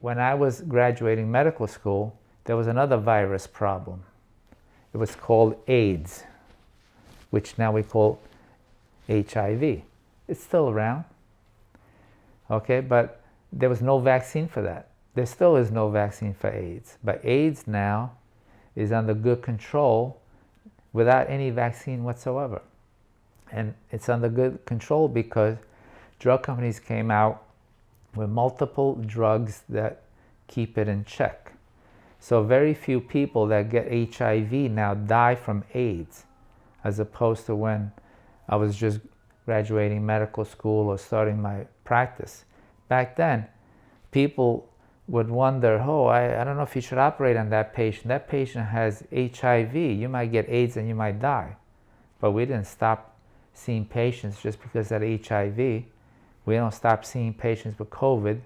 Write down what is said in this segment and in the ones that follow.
When I was graduating medical school, there was another virus problem. It was called AIDS, which now we call HIV. It's still around, okay, but there was no vaccine for that. There still is no vaccine for AIDS, but AIDS now is under good control without any vaccine whatsoever. And it's under good control because drug companies came out with multiple drugs that keep it in check. So very few people that get HIV now die from AIDS, as opposed to when I was just graduating medical school or starting my practice. Back then, people would wonder, oh, I don't know if you should operate on that patient. That patient has HIV. You might get AIDS and you might die. But we didn't stop seeing patients just because of HIV. We don't stop seeing patients with COVID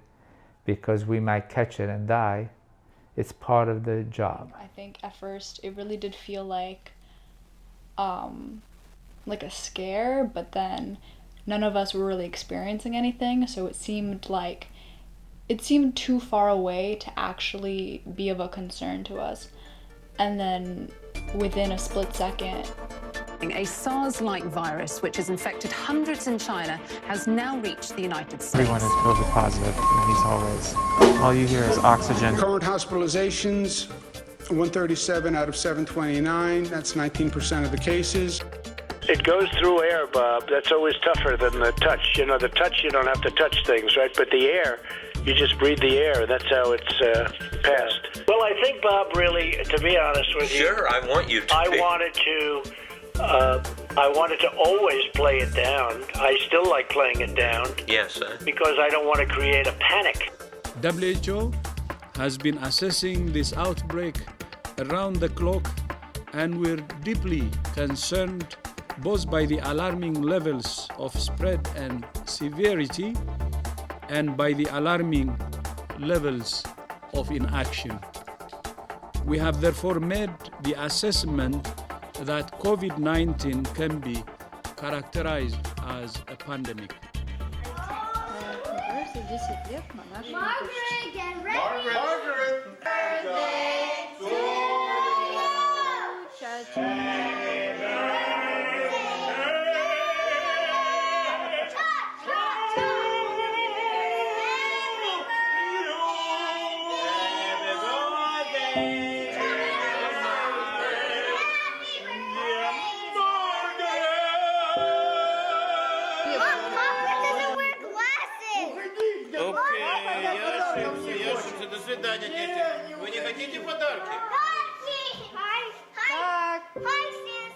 because we might catch it and die. It's part of the job. I think at first it really did feel like a scare, but then none of us were really experiencing anything, so it seemed too far away to actually be of a concern to us. And then within a split second, a SARS-like virus, which has infected hundreds in China, has now reached the United States. Everyone is COVID positive in these hallways. All you hear is oxygen. Current hospitalizations, 137 out of 729. That's 19% of the cases. It goes through air, Bob. That's always tougher than the touch. You know, the touch, you don't have to touch things, right? But the air, you just breathe the air. That's how it's passed. Well, I think, Bob, really, to be honest with you... Sure, I want you to I wanted to always play it down. I still like playing it down. Yes, because I don't want to create a panic. WHO has been assessing this outbreak around the clock, and we're deeply concerned both by the alarming levels of spread and severity and by the alarming levels of inaction. We have therefore made the assessment that COVID-19 can be characterized as a pandemic. Margaret, get ready! Margaret! Birthday to Вы не хотите подарки?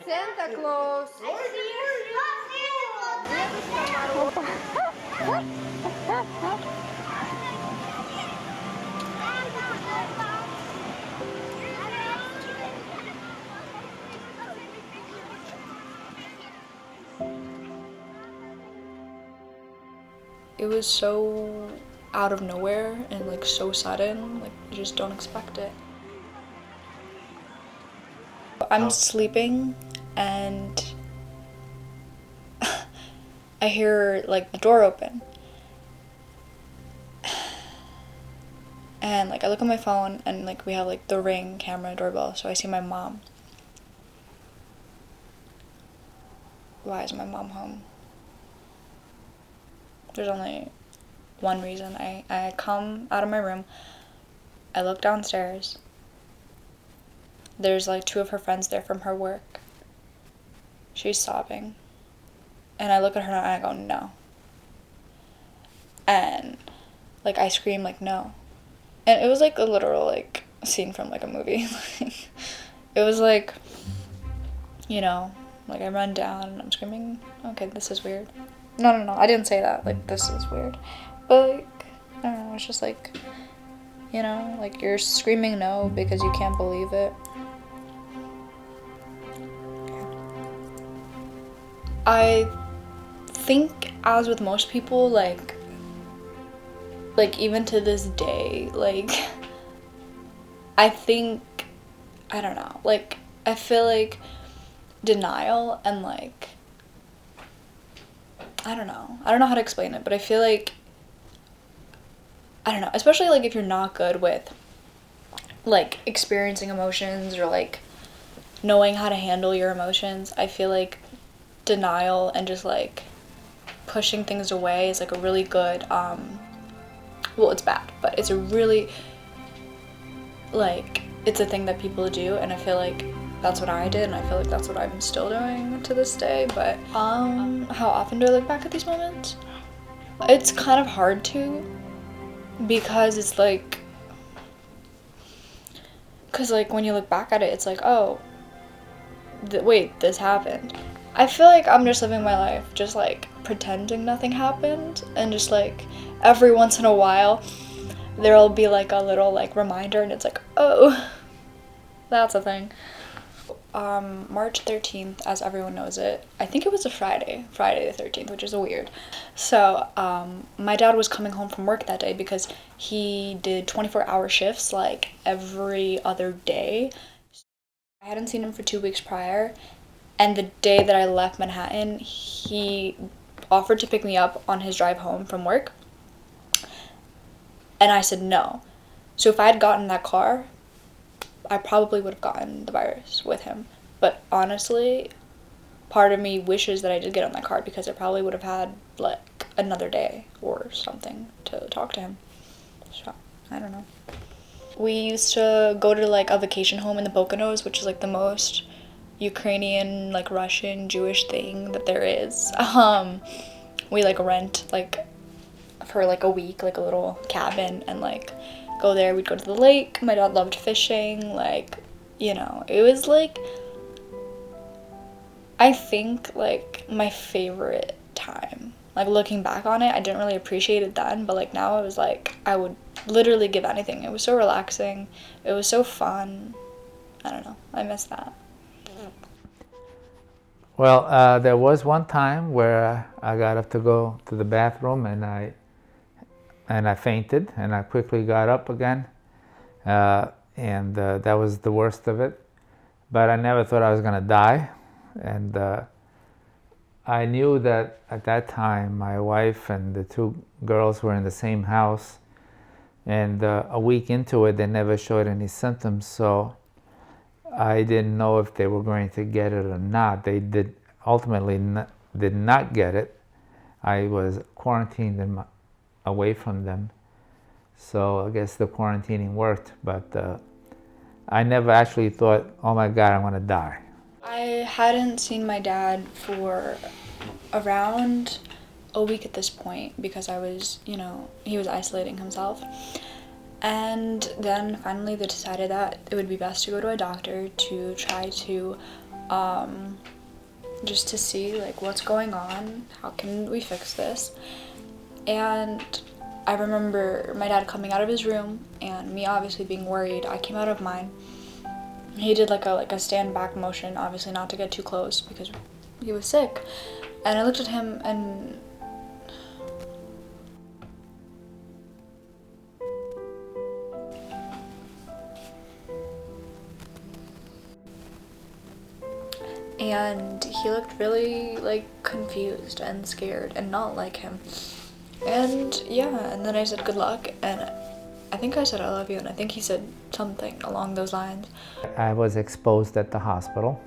Santa Claus. it was so out of nowhere and like so sudden, like you just don't expect it. I'm sleeping and I hear like the door open. And like I look on my phone and like we have like the Ring camera doorbell, so I see my mom. Why is my mom home? There's only one reason. I come out of my room, I look downstairs. There's like two of her friends there from her work. She's sobbing. And I look at her and I go, no. And like I scream like no. And it was like a literal like scene from like a movie. It was like, you know, like I run down and I'm screaming, okay, this is weird. No, I didn't say that. Like, this is weird. But like, I don't know, it's just like, you know, like you're screaming no because you can't believe it. I think, as with most people, like even to this day, like, I think, I don't know, like, I feel like denial and like, I don't know how to explain it, but I feel like I don't know, especially like if you're not good with like experiencing emotions or like knowing how to handle your emotions. I feel like denial and just like pushing things away is like a really good well, it's bad, but it's a really like it's a thing that people do, and I feel like that's what I did, and I feel like that's what I'm still doing to this day. But how often do I look back at these moments? It's kind of hard to, because it's like, because like when you look back at it, it's like, oh, wait, this happened. I feel like I'm just living my life just like pretending nothing happened, and just like every once in a while there'll be like a little like reminder, and it's like, oh, that's a thing. March 13th, as everyone knows it, I think it was a Friday the 13th, which is weird. So my dad was coming home from work that day because he did 24-hour shifts like every other day. I hadn't seen him for 2 weeks prior, and the day that I left Manhattan, he offered to pick me up on his drive home from work, and I said no. So if I had gotten that car, I probably would have gotten the virus with him. But honestly, part of me wishes that I did get on that car, because I probably would have had like another day or something to talk to him. So, I don't know. We used to go to like a vacation home in the Poconos, which is like the most Ukrainian, like Russian, Jewish thing that there is. We like rent like for like a week, like a little cabin, and like go there. We'd go to the lake. My dad loved fishing. Like, you know, it was like, I think like my favorite time. Like looking back on it, I didn't really appreciate it then, but like now I was like, I would literally give anything. It was so relaxing. It was so fun. I don't know. I miss that. Well, there was one time where I got up to go to the bathroom, and I fainted, and I quickly got up again, and that was the worst of it. But I never thought I was going to die, and I knew that at that time my wife and the two girls were in the same house, and a week into it they never showed any symptoms, so I didn't know if they were going to get it or not. They did did not get it. I was quarantined away from them, so I guess the quarantining worked, but I never actually thought, oh my God, I'm gonna die. I hadn't seen my dad for around a week at this point, because I was, you know, he was isolating himself. And then finally they decided that it would be best to go to a doctor to try to, just to see like what's going on, how can we fix this. And I remember my dad coming out of his room and me obviously being worried. I came out of mine. He did like a stand back motion, obviously not to get too close because he was sick. And I looked at him and he looked really like confused and scared and not like him. And yeah, and then I said good luck, and I think I said I love you, and I think he said something along those lines. I was exposed at the hospital.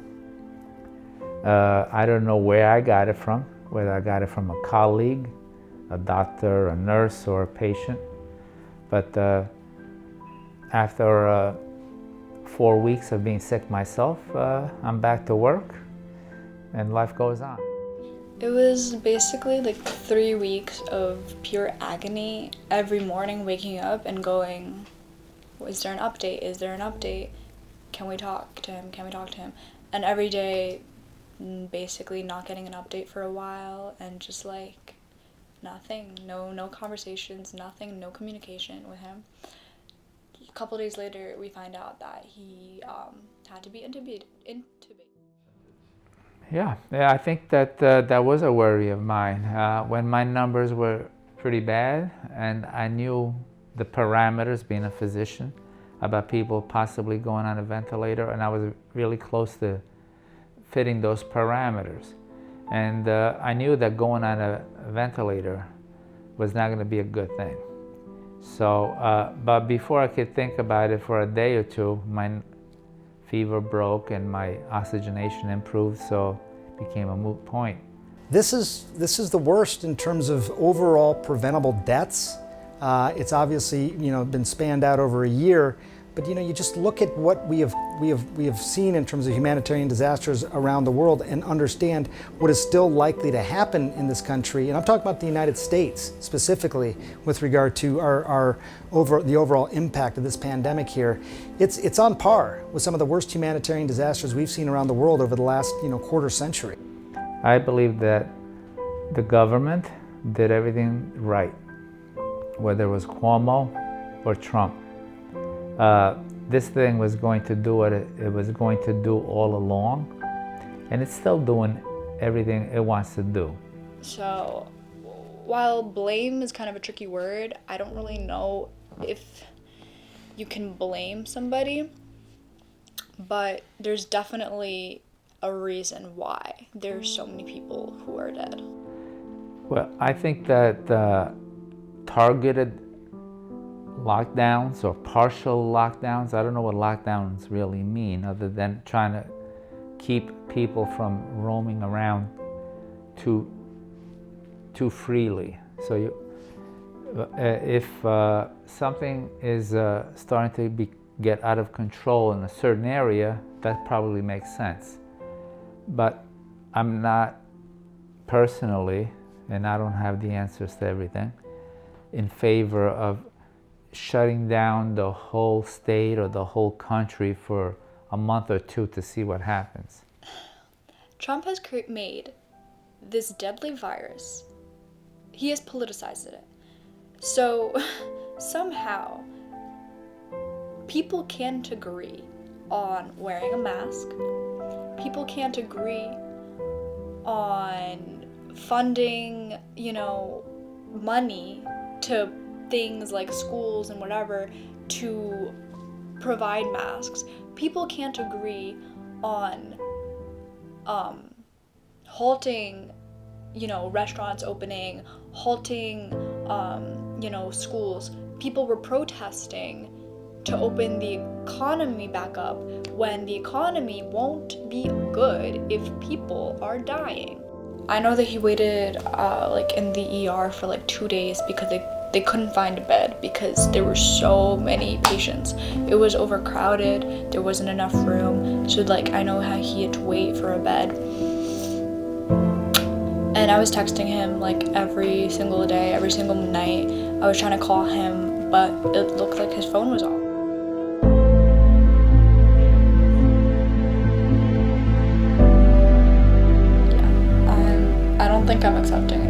I don't know where I got it from, whether I got it from a colleague, a doctor, a nurse, or a patient. But after 4 weeks of being sick myself, I'm back to work, and life goes on. It was basically like 3 weeks of pure agony every morning, waking up and going, is there an update? Is there an update? Can we talk to him? Can we talk to him? And every day, basically not getting an update for a while, and just like nothing, no conversations, nothing, no communication with him. A couple days later, we find out that he had to be intubated. Yeah, I think that that was a worry of mine. When my numbers were pretty bad, and I knew the parameters, being a physician, about people possibly going on a ventilator, and I was really close to fitting those parameters. And I knew that going on a ventilator was not going to be a good thing. So, but before I could think about it for a day or two, my fever broke and my oxygenation improved, so it became a moot point. This is the worst in terms of overall preventable deaths. It's obviously been spanned out over a year, but you just look at what we have seen in terms of humanitarian disasters around the world and understand what is still likely to happen in this country. And I'm talking about the United States specifically with regard to the overall impact of this pandemic here. It's on par with some of the worst humanitarian disasters we've seen around the world over the last quarter century. I believe that the government did everything right, whether it was Cuomo or Trump. This thing was going to do what it was going to do all along, and it's still doing everything it wants to do. So, while blame is kind of a tricky word, I don't really know if you can blame somebody, but there's definitely a reason why there's so many people who are dead. Well, I think that targeted lockdowns or partial lockdowns, I don't know what lockdowns really mean other than trying to keep people from roaming around too freely. So if something is starting to get out of control in a certain area, that probably makes sense. But I'm not personally, and I don't have the answers to everything, in favor of shutting down the whole state or the whole country for a month or two to see what happens. Trump has made this deadly virus, he has politicized it. So somehow people can't agree on wearing a mask. People can't agree on funding, money to things like schools and whatever to provide masks. People can't agree on halting, restaurants opening, halting, schools. People were protesting to open the economy back up when the economy won't be good if people are dying. I know that he waited in the ER for 2 days because they couldn't find a bed because there were so many patients. It was overcrowded, there wasn't enough room, so I know how he had to wait for a bed. And I was texting him every single day, every single night. I was trying to call him, but it looked like his phone was off. I don't think I'm accepting